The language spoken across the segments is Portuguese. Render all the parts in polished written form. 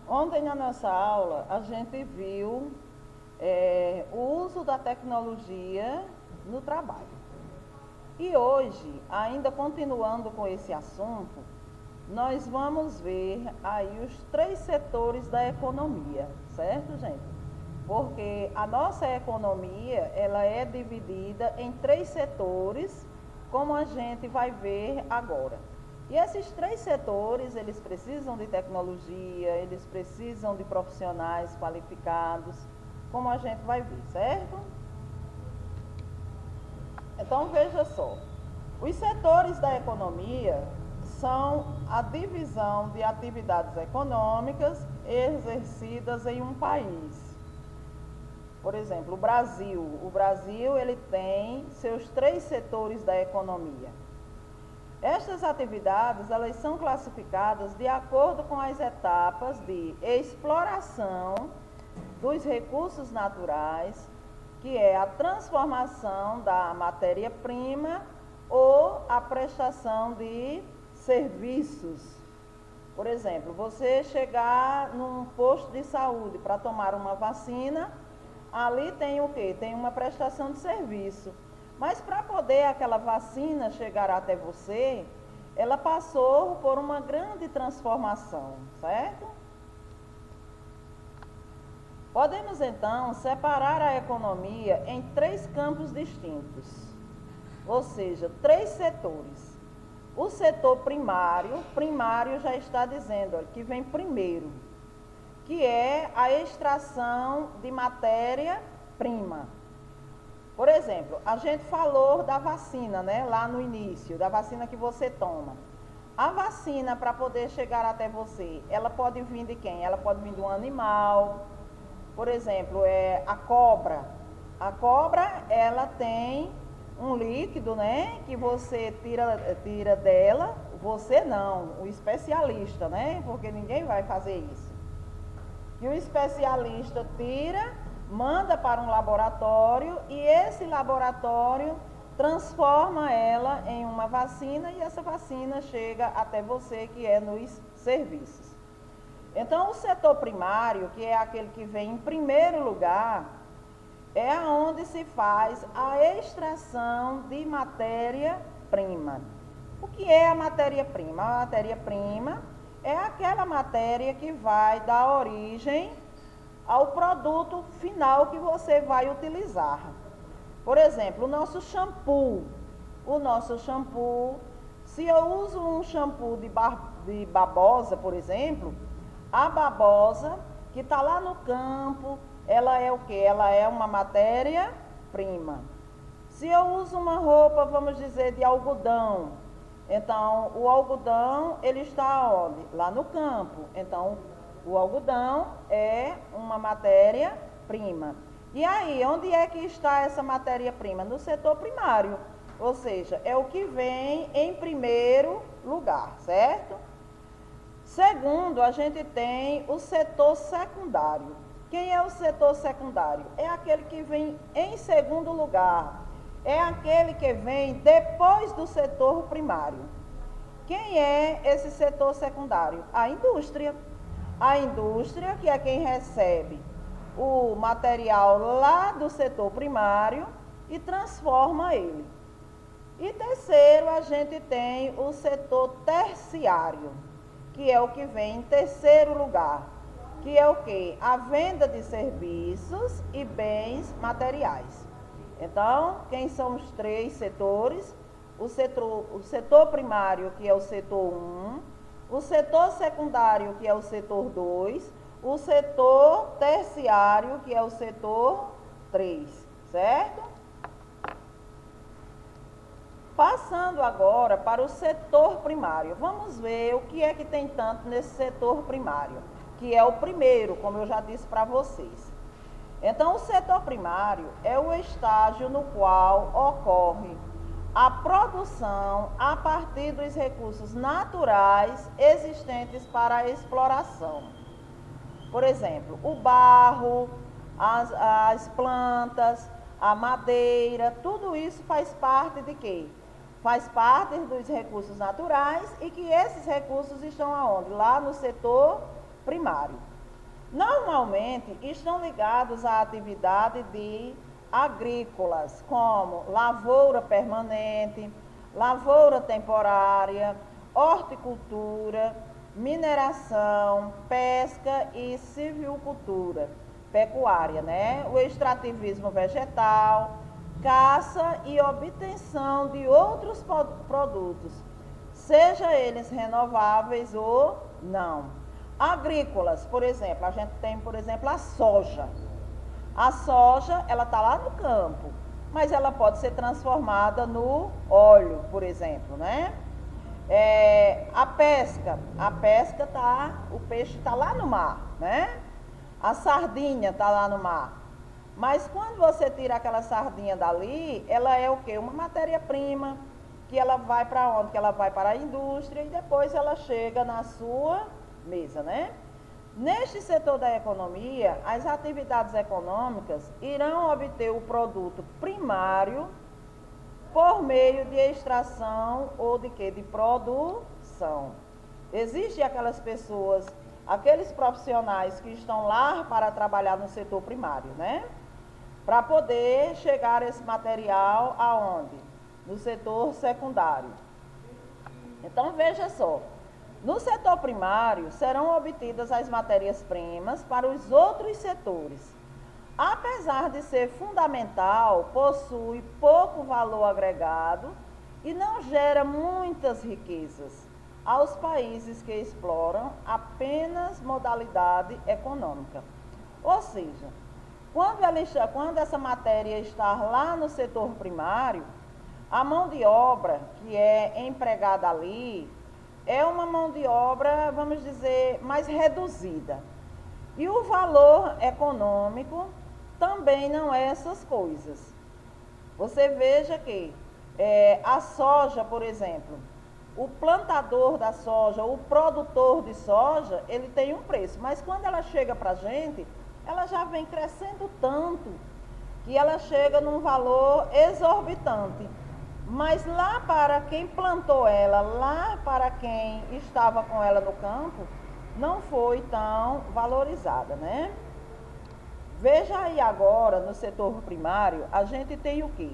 Ontem na nossa aula a gente viu o uso da tecnologia no trabalho. E hoje, ainda continuando com esse assunto, nós vamos ver aí os 3 setores da economia, certo, gente? Porque a nossa economia, ela é dividida em 3 setores, como a gente vai ver agora. E esses 3 setores, eles precisam de tecnologia, eles precisam de profissionais qualificados, como a gente vai ver, certo? Então, veja só, os setores da economia são a divisão de atividades econômicas exercidas em um país. Por exemplo, o Brasil ele tem seus 3 setores da economia. Estas atividades, elas são classificadas de acordo com as etapas de exploração dos recursos naturais, que é a transformação da matéria-prima ou a prestação de serviços. Por exemplo, você chegar num posto de saúde para tomar uma vacina, ali tem o quê? Tem uma prestação de serviço. Mas para poder aquela vacina chegar até você, ela passou por uma grande transformação, certo? Podemos então separar a economia em 3 campos distintos, ou seja, 3 setores. O setor primário já está dizendo que vem primeiro, que é a extração de matéria-prima. Por exemplo, a gente falou da vacina, né, lá no início, da vacina que você toma. A vacina, para poder chegar até você, ela pode vir de quem? Ela pode vir de um animal. Por exemplo, a cobra. A cobra, ela tem um líquido, né, que você tira dela. Você não, o especialista, né, porque ninguém vai fazer isso. E o especialista tira, manda para um laboratório e esse laboratório transforma ela em uma vacina e essa vacina chega até você, que é nos serviços. Então, o setor primário, que é aquele que vem em primeiro lugar, é onde se faz a extração de matéria-prima. O que é a matéria-prima? A matéria-prima é aquela matéria que vai dar origem ao produto final que você vai utilizar. Por exemplo, o nosso shampoo. Se eu uso um shampoo de babosa, por exemplo, a babosa que está lá no campo, ela é o quê? Ela é uma matéria-prima. Se eu uso uma roupa, vamos dizer, de algodão, então o algodão, ele está onde? Lá no campo. Então, o algodão é uma matéria-prima. E aí, onde é que está essa matéria-prima? No setor primário, ou seja, é o que vem em primeiro lugar, certo? Segundo, a gente tem o setor secundário. Quem é o setor secundário? É aquele que vem em segundo lugar. É aquele que vem depois do setor primário. Quem é esse setor secundário? A indústria. A indústria, que é quem recebe o material lá do setor primário e transforma ele. E terceiro, a gente tem o setor terciário, que é o que vem em terceiro lugar, que é o quê? A venda de serviços e bens materiais. Então, quem são os 3 setores? O setor primário, que é o setor 1, o setor secundário, que é o setor 2, o setor terciário, que é o setor 3, certo? Passando agora para o setor primário, vamos ver o que é que tem tanto nesse setor primário, que é o primeiro, como eu já disse para vocês. Então, o setor primário é o estágio no qual ocorre a produção a partir dos recursos naturais existentes para a exploração. Por exemplo, o barro, as plantas, a madeira, tudo isso faz parte de quê? Faz parte dos recursos naturais e que esses recursos estão aonde? Lá no setor primário. Normalmente estão ligados à atividade de agrícolas, como lavoura permanente, lavoura temporária, horticultura, mineração, pesca e silvicultura, pecuária, né? O extrativismo vegetal, caça e obtenção de outros produtos, seja eles renováveis ou não. Agrícolas, por exemplo, a gente tem, por exemplo, a soja. A soja, ela está lá no campo, mas ela pode ser transformada no óleo, por exemplo, né? A pesca tá, o peixe está lá no mar, né? A sardinha está lá no mar. Mas quando você tira aquela sardinha dali, ela é o quê? Uma matéria-prima, que ela vai para onde? Que ela vai para a indústria e depois ela chega na sua mesa, né? Neste setor da economia, as atividades econômicas irão obter o produto primário por meio de extração ou de quê? De produção. Existem aquelas pessoas, aqueles profissionais que estão lá para trabalhar no setor primário, né? Para poder chegar esse material aonde? No setor secundário. Então veja só, no setor primário serão obtidas as matérias-primas para os outros setores. Apesar de ser fundamental, possui pouco valor agregado e não gera muitas riquezas aos países que exploram apenas modalidade econômica. Ou seja, quando essa matéria está lá no setor primário, a mão de obra que é empregada ali é uma mão de obra, vamos dizer, mais reduzida. E o valor econômico também não é essas coisas. Você veja que a soja, por exemplo, o plantador da soja, o produtor de soja, ele tem um preço, mas quando ela chega para a gente, ela já vem crescendo tanto que ela chega num valor exorbitante. Mas lá para quem plantou ela, lá para quem estava com ela no campo, não foi tão valorizada, né? Veja aí agora, no setor primário, a gente tem o quê?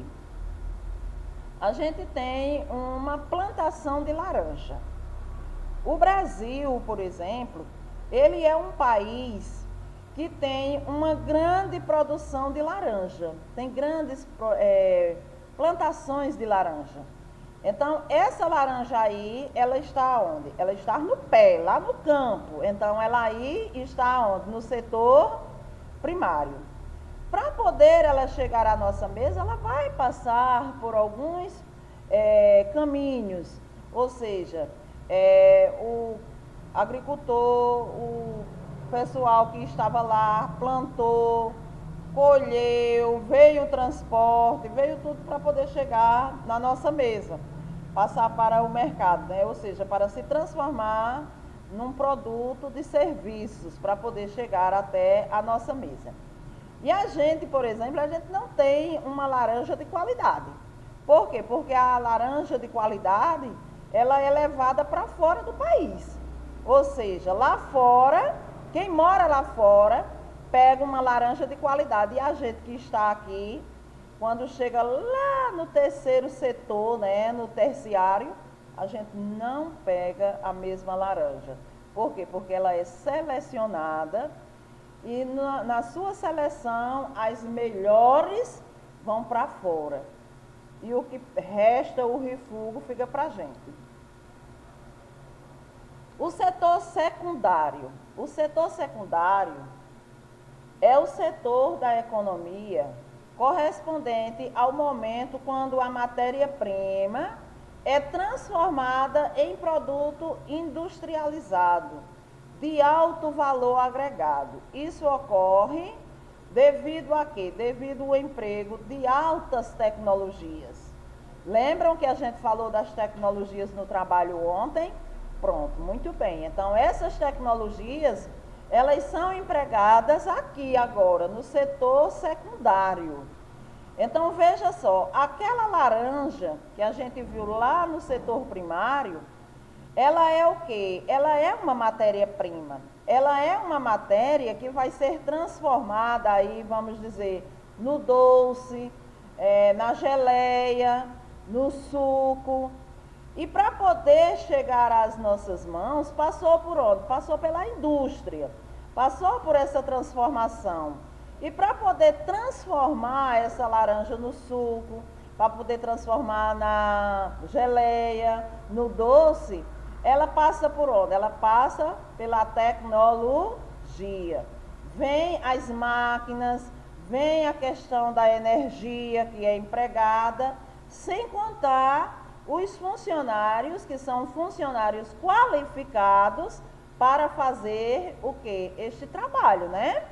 A gente tem uma plantação de laranja. O Brasil, por exemplo, ele é um país que tem uma grande produção de laranja. Tem grandes plantações de laranja. Então, essa laranja aí, ela está onde? Ela está no pé, lá no campo. Então, ela aí está onde? No setor primário. Para poder ela chegar à nossa mesa, ela vai passar por alguns caminhos. Ou seja, o agricultor, o pessoal que estava lá, plantou, colheu, veio o transporte, veio tudo para poder chegar na nossa mesa, passar para o mercado, né? Ou seja, para se transformar num produto de serviços, para poder chegar até a nossa mesa. E a gente, por exemplo, a gente não tem uma laranja de qualidade. Por quê? Porque a laranja de qualidade, ela é levada para fora do país. Ou seja, lá fora, quem mora lá fora, pega uma laranja de qualidade. E a gente que está aqui, quando chega lá no terceiro setor, né, no terciário, a gente não pega a mesma laranja. Por quê? Porque ela é selecionada e na sua seleção as melhores vão para fora. E o que resta, o refúgio, fica para a gente. O setor secundário. O setor secundário é o setor da economia correspondente ao momento quando a matéria-prima é transformada em produto industrializado de alto valor agregado. Isso ocorre devido a quê? Devido ao emprego de altas tecnologias. Lembram que a gente falou das tecnologias no trabalho ontem? Pronto, muito bem. Então, essas tecnologias, elas são empregadas aqui agora, no setor secundário. Então, veja só, aquela laranja que a gente viu lá no setor primário, ela é o quê? Ela é uma matéria-prima. Ela é uma matéria que vai ser transformada aí, vamos dizer, no doce, na geleia, no suco. E para poder chegar às nossas mãos, passou por onde? Passou pela indústria, passou por essa transformação. E para poder transformar essa laranja no suco, para poder transformar na geleia, no doce, ela passa por onde? Ela passa pela tecnologia. Vem as máquinas, vem a questão da energia que é empregada, sem contar os funcionários, que são funcionários qualificados para fazer o quê? Este trabalho, né?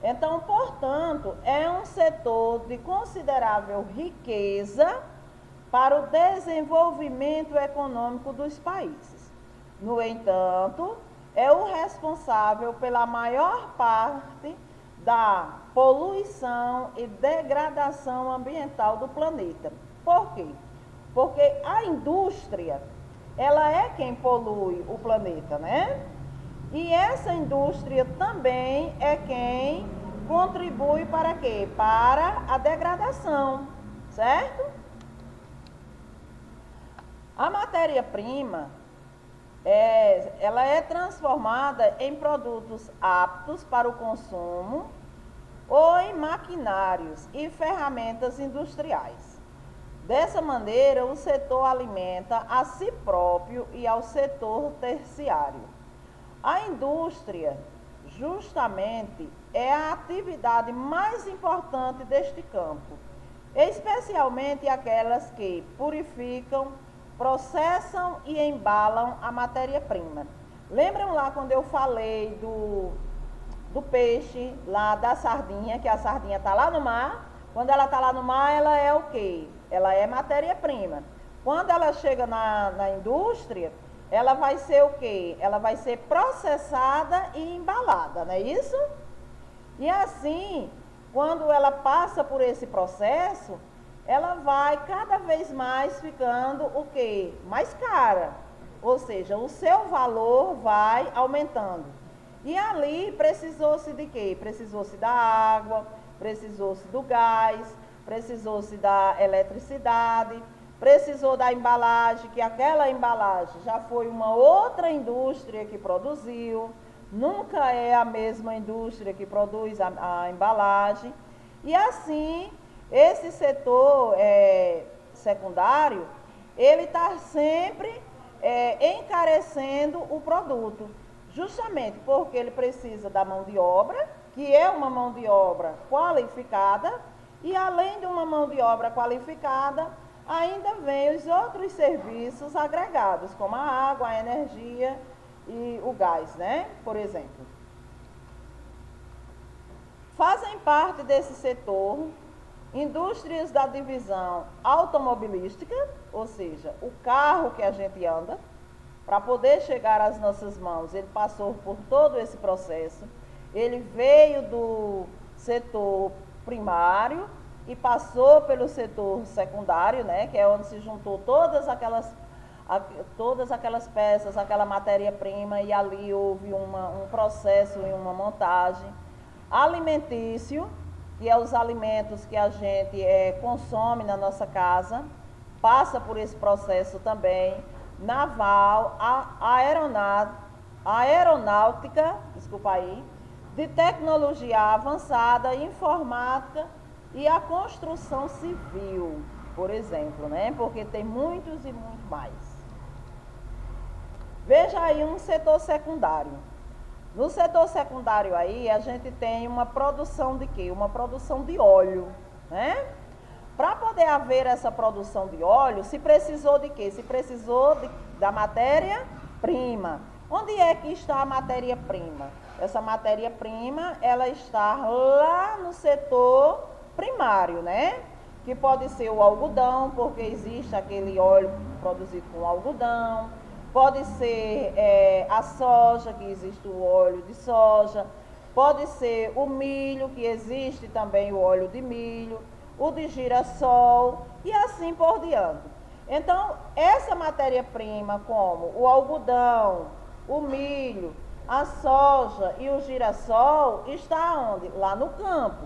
Então, portanto, é um setor de considerável riqueza para o desenvolvimento econômico dos países. No entanto, é o responsável pela maior parte da poluição e degradação ambiental do planeta. Por quê? Porque a indústria, ela é quem polui o planeta, né? E essa indústria também é quem contribui para quê? Para a degradação, certo? A matéria-prima, ela é transformada em produtos aptos para o consumo ou em maquinários e ferramentas industriais. Dessa maneira, o setor alimenta a si próprio e ao setor terciário. A indústria, justamente, é a atividade mais importante deste campo, especialmente aquelas que purificam, processam e embalam a matéria-prima. Lembram lá quando eu falei do peixe, lá da sardinha, que a sardinha está lá no mar? Quando ela está lá no mar, ela é o quê? Ela é matéria-prima. Quando ela chega na indústria, ela vai ser o quê? Ela vai ser processada e embalada, não é isso? E assim, quando ela passa por esse processo, ela vai cada vez mais ficando o quê? Mais cara. Ou seja, o seu valor vai aumentando. E ali precisou-se de quê? Precisou-se da água, precisou-se do gás, precisou-se da eletricidade, precisou da embalagem, que aquela embalagem já foi uma outra indústria que produziu, nunca é a mesma indústria que produz a embalagem. E assim, esse setor secundário, ele está sempre encarecendo o produto, justamente porque ele precisa da mão de obra, que é uma mão de obra qualificada, e além de uma mão de obra qualificada, ainda vem os outros serviços agregados, como a água, a energia e o gás, né? Por exemplo. Fazem parte desse setor indústrias da divisão automobilística, ou seja, o carro que a gente anda, para poder chegar às nossas mãos, ele passou por todo esse processo. Ele veio do setor primário e passou pelo setor secundário, né, que é onde se juntou todas aquelas peças, aquela matéria-prima, e ali houve um processo e uma montagem. Alimentício, que é os alimentos que a gente consome na nossa casa, passa por esse processo também. Naval, aeronáutica, desculpa aí, de tecnologia avançada, informática e a construção civil, por exemplo, né? Porque tem muitos e muito mais. Veja aí um setor secundário. No setor secundário aí, a gente tem uma produção de quê? Uma produção de óleo, né? Para poder haver essa produção de óleo, se precisou de quê? Se precisou da matéria-prima. Onde é que está a matéria-prima? Essa matéria-prima, ela está lá no setor primário, né? Que pode ser o algodão, porque existe aquele óleo produzido com algodão. Pode ser a soja, que existe o óleo de soja. Pode ser o milho, que existe também o óleo de milho. O de girassol e assim por diante. Então, essa matéria-prima, como o algodão, o milho, a soja e o girassol, está onde? Lá no campo.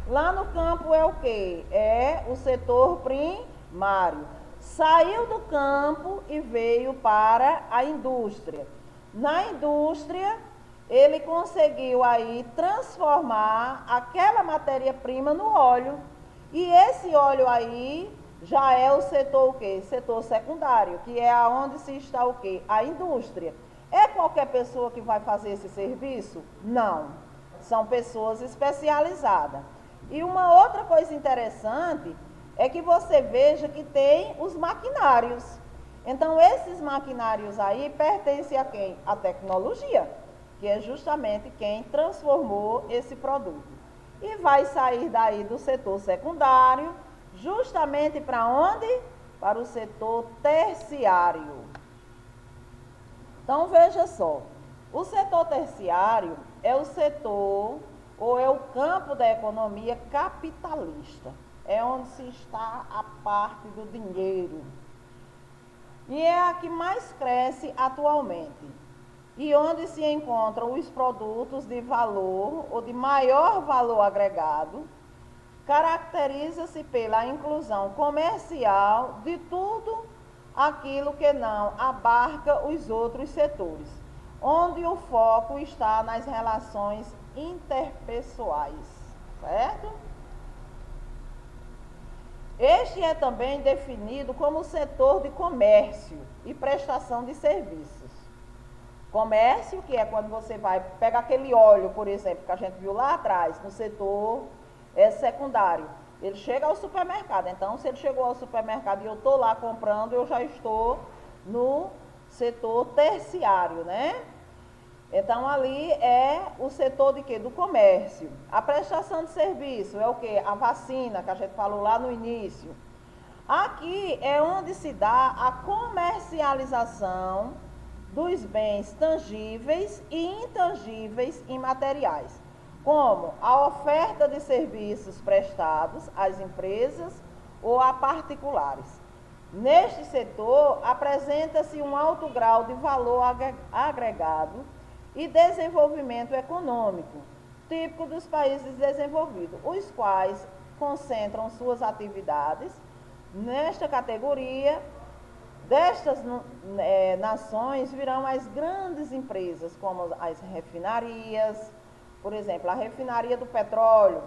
Lá no campo é o quê? É o setor primário. Saiu do campo e veio para a indústria. Na indústria, ele conseguiu aí transformar aquela matéria-prima no óleo. E esse óleo aí já é o setor o quê? Setor secundário, que é aonde se está o quê? A indústria. É qualquer pessoa que vai fazer esse serviço? Não. São pessoas especializadas. E uma outra coisa interessante é que você veja que tem os maquinários. Então, esses maquinários aí pertencem a quem? A tecnologia, que é justamente quem transformou esse produto. E vai sair daí do setor secundário, justamente para onde? Para o setor terciário. Então, veja só, o setor terciário é o setor ou é o campo da economia capitalista. É onde se está a parte do dinheiro. E é a que mais cresce atualmente. E onde se encontram os produtos de valor ou de maior valor agregado, caracteriza-se pela inclusão comercial de tudo aquilo que não abarca os outros setores, onde o foco está nas relações interpessoais, certo? Este é também definido como setor de comércio e prestação de serviços. Comércio, que é quando você vai pegar aquele óleo, por exemplo, que a gente viu lá atrás, no setor secundário. Ele chega ao supermercado. Então, se ele chegou ao supermercado e eu estou lá comprando, eu já estou no setor terciário, né? Então, ali é o setor de quê? Do comércio. A prestação de serviço é o quê? A vacina, que a gente falou lá no início. Aqui é onde se dá a comercialização dos bens tangíveis e intangíveis imateriais, como a oferta de serviços prestados às empresas ou a particulares. Neste setor, apresenta-se um alto grau de valor agregado e desenvolvimento econômico, típico dos países desenvolvidos, os quais concentram suas atividades nesta categoria. Destas nações virão as grandes empresas, como as refinarias, por exemplo, a refinaria do petróleo,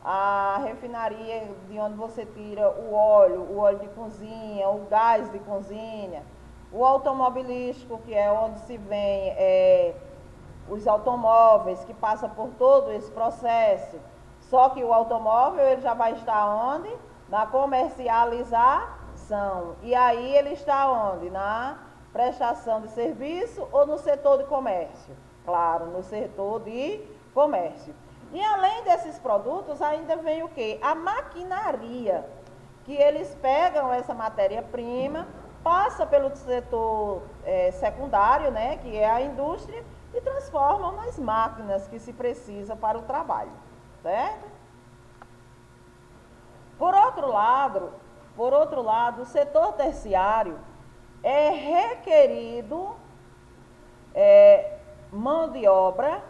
a refinaria de onde você tira o óleo de cozinha, o gás de cozinha, o automobilístico, que é onde se vem os automóveis, que passa por todo esse processo. Só que o automóvel ele já vai estar onde? Na comercialização. E aí ele está onde? Na prestação de serviço ou no setor de comércio? Claro, no setor de comércio. E além desses produtos, ainda vem o quê? A maquinaria, que eles pegam essa matéria-prima, passa pelo setor secundário, né, que é a indústria, e transformam nas máquinas que se precisa para o trabalho, certo? Por outro lado, o setor terciário é requerido mão de obra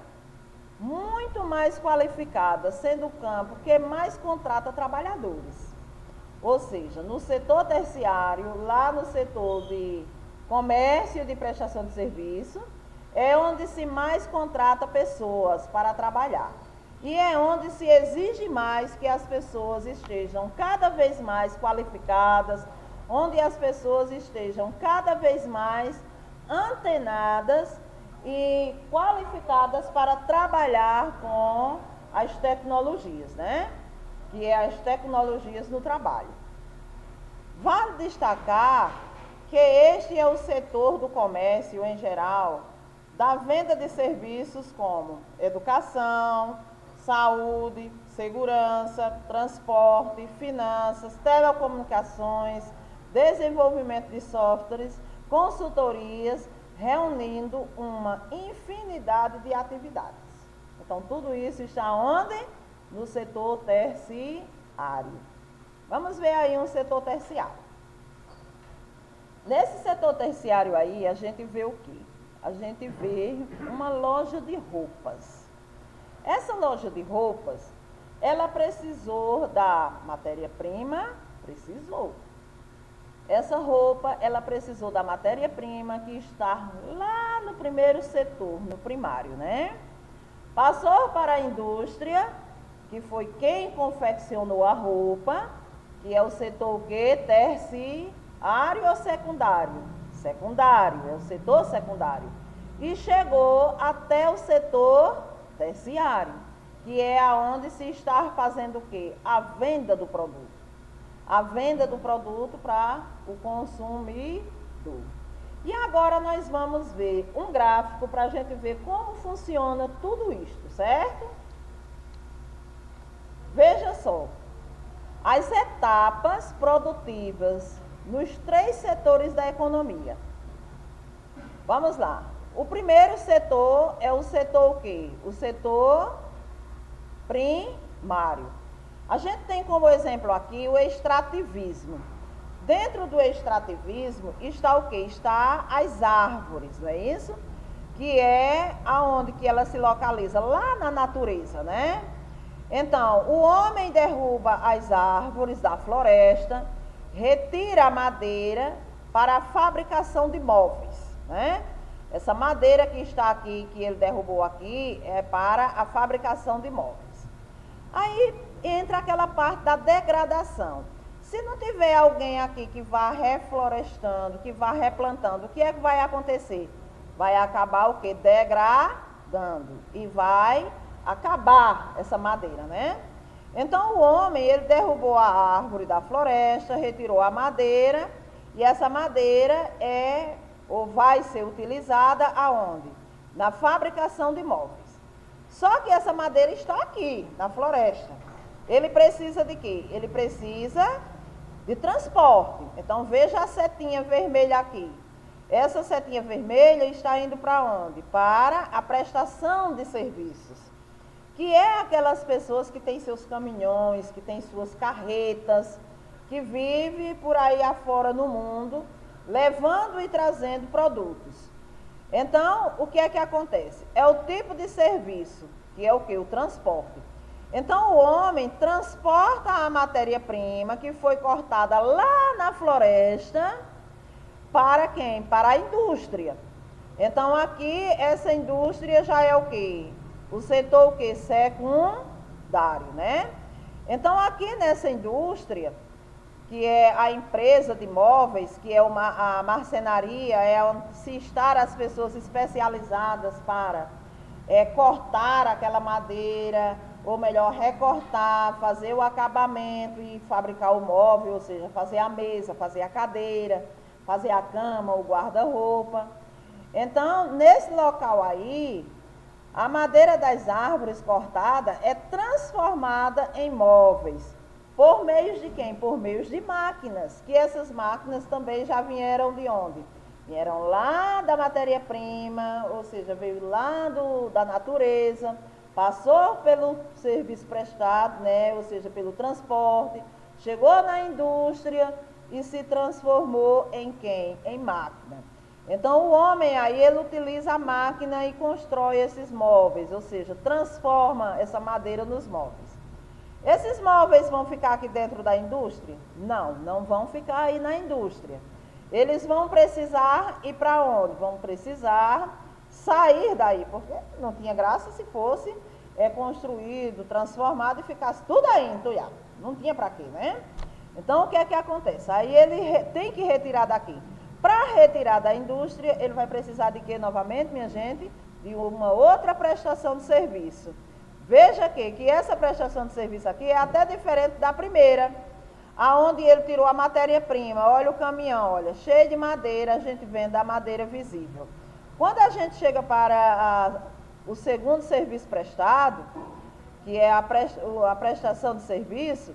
muito mais qualificada, sendo o campo que mais contrata trabalhadores. Ou seja, no setor terciário, lá no setor de comércio e de prestação de serviço, é onde se mais contrata pessoas para trabalhar. E é onde se exige mais que as pessoas estejam cada vez mais qualificadas, onde as pessoas estejam cada vez mais antenadas e qualificadas para trabalhar com as tecnologias, né? Que é as tecnologias no trabalho. Vale destacar que este é o setor do comércio em geral, da venda de serviços como educação, saúde, segurança, transporte, finanças, telecomunicações, desenvolvimento de softwares, consultorias, reunindo uma infinidade de atividades. Então, tudo isso está onde? No setor terciário. Vamos ver aí um setor terciário. Nesse setor terciário aí, a gente vê o quê? A gente vê uma loja de roupas. Essa loja de roupas, ela precisou da matéria-prima? Precisou. Essa roupa, ela precisou da matéria-prima que está lá no primeiro setor, no primário, né? Passou para a indústria, que foi quem confeccionou a roupa, que é o setor o quê? Terciário ou secundário? Secundário, é o setor secundário. E chegou até o setor terciário, que é aonde se está fazendo o quê? A venda do produto. A venda do produto para o consumidor. E agora nós vamos ver um gráfico para a gente ver como funciona tudo isto, certo? Veja só, as etapas produtivas nos 3 setores da economia. Vamos lá. O primeiro setor é o setor o quê? O setor primário. A gente tem como exemplo aqui o extrativismo. Dentro do extrativismo está o quê? Está as árvores, não é isso? Que é aonde que ela se localiza? Lá na natureza, né? Então, o homem derruba as árvores da floresta, retira a madeira para a fabricação de móveis, né? Essa madeira que está aqui, que ele derrubou aqui, é para a fabricação de móveis. Aí entra aquela parte da degradação. Se não tiver alguém aqui que vá reflorestando, que vá replantando, o que é que vai acontecer? Vai acabar o quê? Degradando. E vai acabar essa madeira, né? Então o homem, ele derrubou a árvore da floresta, retirou a madeira, e essa madeira é ou vai ser utilizada aonde? Na fabricação de móveis. Só que essa madeira está aqui, na floresta. Ele precisa de quê? Ele precisa de transporte. Então veja a setinha vermelha aqui. Essa setinha vermelha está indo para onde? Para a prestação de serviços. Que é aquelas pessoas que têm seus caminhões, que têm suas carretas, que vivem por aí afora no mundo, levando e trazendo produtos. Então, o que é que acontece? É o tipo de serviço, que é o quê? O transporte. Então, o homem transporta a matéria-prima que foi cortada lá na floresta para quem? Para a indústria. Então, aqui, essa indústria já é o quê? O setor o quê? Secundário, né? Então, aqui nessa indústria, que é a empresa de móveis, que é a marcenaria, é onde se estar as pessoas especializadas para cortar aquela madeira, ou melhor, recortar, fazer o acabamento e fabricar o móvel, ou seja, fazer a mesa, fazer a cadeira, fazer a cama, o guarda-roupa. Então, nesse local aí, a madeira das árvores cortada é transformada em móveis. Por meios de quem? Por meios de máquinas, que essas máquinas também já vieram de onde? Vieram lá da matéria-prima, ou seja, veio lá da natureza, passou pelo serviço prestado, né? Ou seja, pelo transporte, chegou na indústria e se transformou em quem? Em máquina. Então, o homem aí, ele utiliza a máquina e constrói esses móveis, ou seja, transforma essa madeira nos móveis. Esses móveis vão ficar aqui dentro da indústria? Não, não vão ficar aí na indústria. Eles vão precisar ir para onde? Vão precisar sair daí, porque não tinha graça se fosse construído, transformado e ficasse tudo aí entulhado. Não tinha para quê, né? Então, o que é que acontece? Aí ele tem que retirar daqui. Para retirar da indústria, ele vai precisar de quê novamente, minha gente? De uma outra prestação de serviço. Veja que essa prestação de serviço aqui é até diferente da primeira, aonde ele tirou a matéria-prima. Olha o caminhão, olha, cheio de madeira, a gente vende a madeira visível. Quando a gente chega para o segundo serviço prestado, que é a prestação de serviço,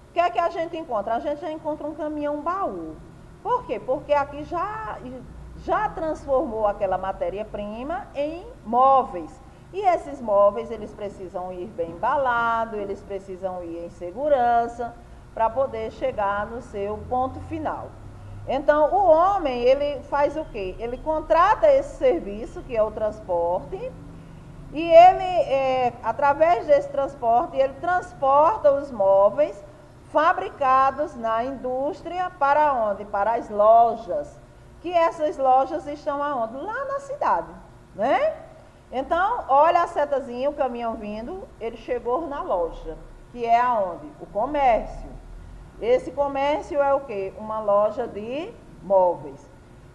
o que é que a gente encontra? A gente já encontra um caminhão baú. Por quê? Porque aqui já transformou aquela matéria-prima em móveis. E esses móveis, eles precisam ir bem embalados, eles precisam ir em segurança para poder chegar no seu ponto final. Então, o homem, ele faz o quê? Ele contrata esse serviço, que é o transporte, e ele, através desse transporte, ele transporta os móveis fabricados na indústria para onde? Para as lojas. Que essas lojas estão aonde? Lá na cidade, né? Então, olha a setazinha, o caminhão vindo, ele chegou na loja, que é aonde? O comércio. Esse comércio é o quê? Uma loja de móveis.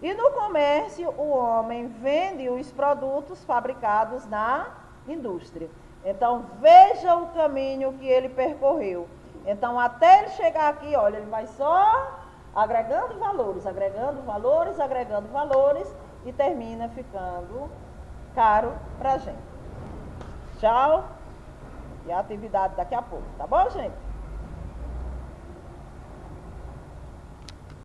E no comércio, o homem vende os produtos fabricados na indústria. Então, veja o caminho que ele percorreu. Então, até ele chegar aqui, olha, ele vai só agregando valores, agregando valores, agregando valores e termina ficando caro pra gente. Tchau. E a atividade daqui a pouco, tá bom, gente?